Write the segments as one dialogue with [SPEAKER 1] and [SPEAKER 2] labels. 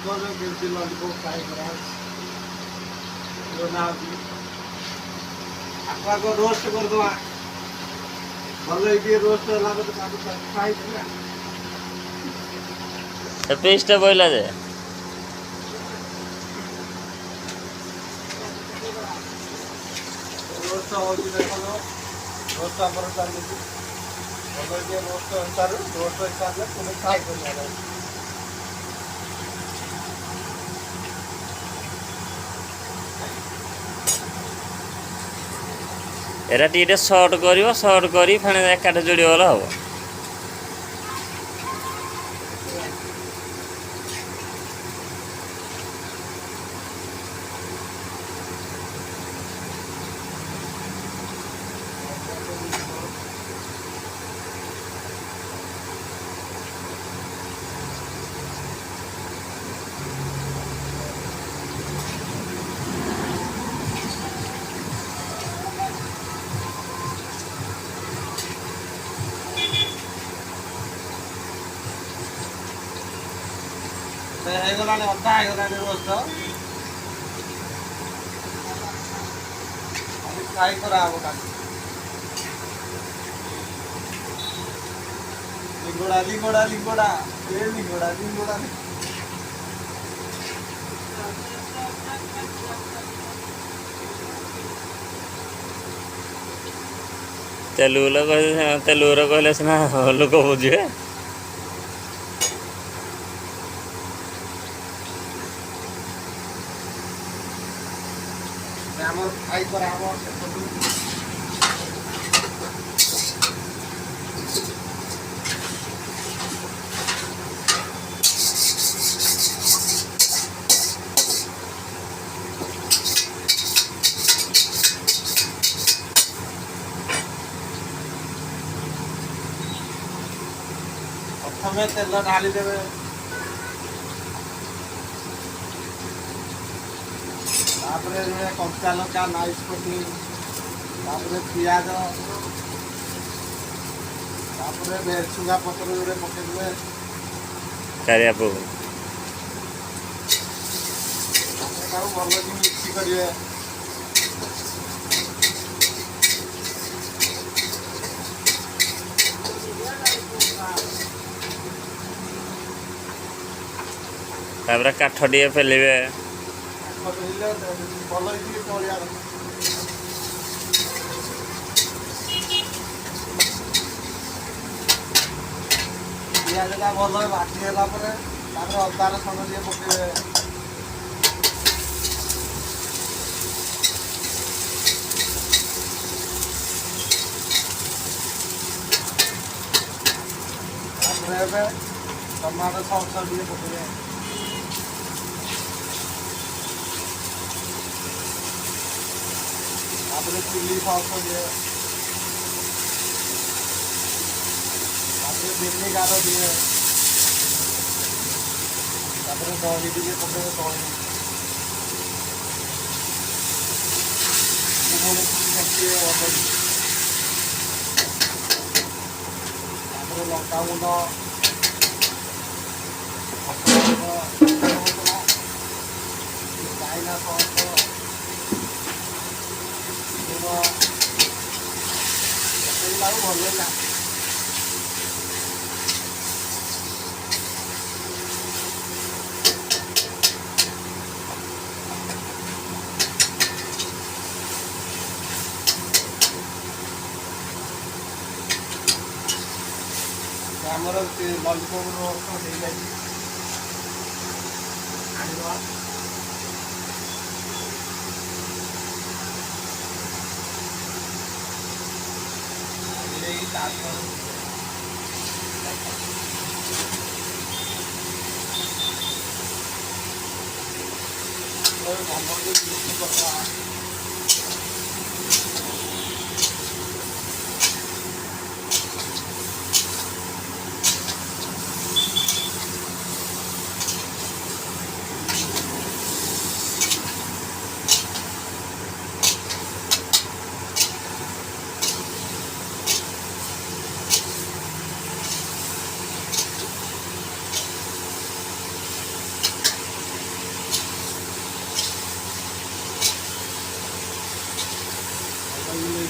[SPEAKER 1] କେମିତି lollipop fry କରାହେଉଛି ଆକୁ ଆଗ ରୋଷ୍ଟ କରିଦେବା ଭଲ ଟିକେ ରୋଷ୍ଟ ହେଲା ପରେ ତାକୁ ଫ୍ରାଏ କରିବା
[SPEAKER 2] ପିସଟା ବୋଇଲା ଯେ
[SPEAKER 1] ରୋଷ୍ଟ ହେଉଛି ଦେଖନ୍ତୁ ରୋଷ୍ଟ ଆମର ଚାଲିଛି ଭଲ ଟିକେ ରୋଷ୍ଟ ହେଇସାରୁ ରୋଷ୍ଟ ହେଇସାରିଲେ ପୁଣି ଫ୍ରାଏ କରିବା
[SPEAKER 2] ଏରା ଟିକେ ସର୍ଟ କରିବ ସର୍ଟ କରି ଫେଣି ଏକାଠି ଯୋଡ଼ିବ ଗଲେ ହବ
[SPEAKER 1] ହେଇଗଲାଣି ଅଧା ହେଇଗଲାଣି ରୋଷ୍ଟ ଫ୍ରାଏ କରାହବ ତାକୁ ଲିଙ୍ଗୋଡ଼ା ଲିଙ୍ଗୋଡ଼ା ଲିଙ୍ଗୋଡ଼ା ଏ ଲିଙ୍ଗୋଡ଼ା ଲିଙ୍ଗୋଡ଼ା
[SPEAKER 2] ତେଲୁଗୁର କହିଲେ ସିନା ଲୋକ ବୁଝିବେ
[SPEAKER 1] ଆମର ଫ୍ରାଏ କରାହବ ପ୍ରଥମେ ତେଲ ଢାଳି ଦେବେ ତାପରେ କଞ୍ଚା ଲଙ୍କା ନାଇସ୍ ପଟି ତାପରେ ପିଆଜ ତାପରେ ଭେରସୁଙ୍ଗା ପତ୍ର ପକେଇଦେବେ
[SPEAKER 2] କାରିଆକୁ
[SPEAKER 1] ତାକୁ ଭଲକି ମିକ୍ସ କରିବେ
[SPEAKER 2] ତାପରେ କାଠ ଟିକେ ଫେଲିବେ
[SPEAKER 1] ଭଲ ହେଇକି ପଡ଼ିଆ ପିଆଜଟା ଭଲ ଭାଜି ହେଲା ପରେ ତାପରେ ଅଦା ରସୁଣ ଟିକେ ପକେଇବେ ତାପରେ ଏବେ ଟମାଟୋ ସସ୍ ଟିକେ ପକେଇବେ ତାପରେ ଚିଲି ସସ୍ ଟିକେ ତାପରେ ଭିନେଗାର ଟିକେ ତାପରେ ଦହି ଟିକେ ପକେଇବେ ଦହି ତାପରେ ଲଙ୍କାଗୁଣ୍ଡ ଚାଇନା ସସ୍ ପକେଇଲାକୁ ଭଲ ହେଲା ଆମର ଲଲିପପ୍ ରୋଷ୍ଟ ହେଇଯାଇଛି ଆଣିବା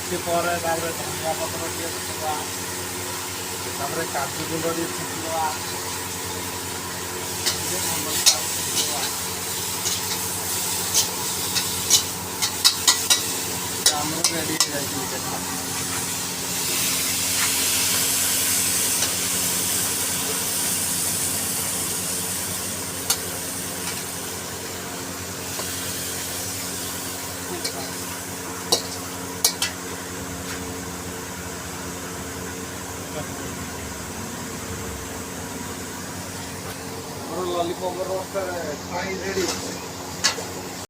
[SPEAKER 1] ଟିକେ ପରେ ତାପରେ ଧନିଆ ପତ୍ର ଟିକେ ପକେଇବା, ତାପରେ କାଜୁ ଗୁଣ୍ଡ ଟିକେ ଛିଞ୍ଚିଦେବା, ଟିକେ ଭଲ ତାକୁ ଛିଞ୍ଚିଦେବା। ଆମର ରେଡ଼ି ହେଇଯାଇଛି ଦେଖ। Lollipop roast fry ready.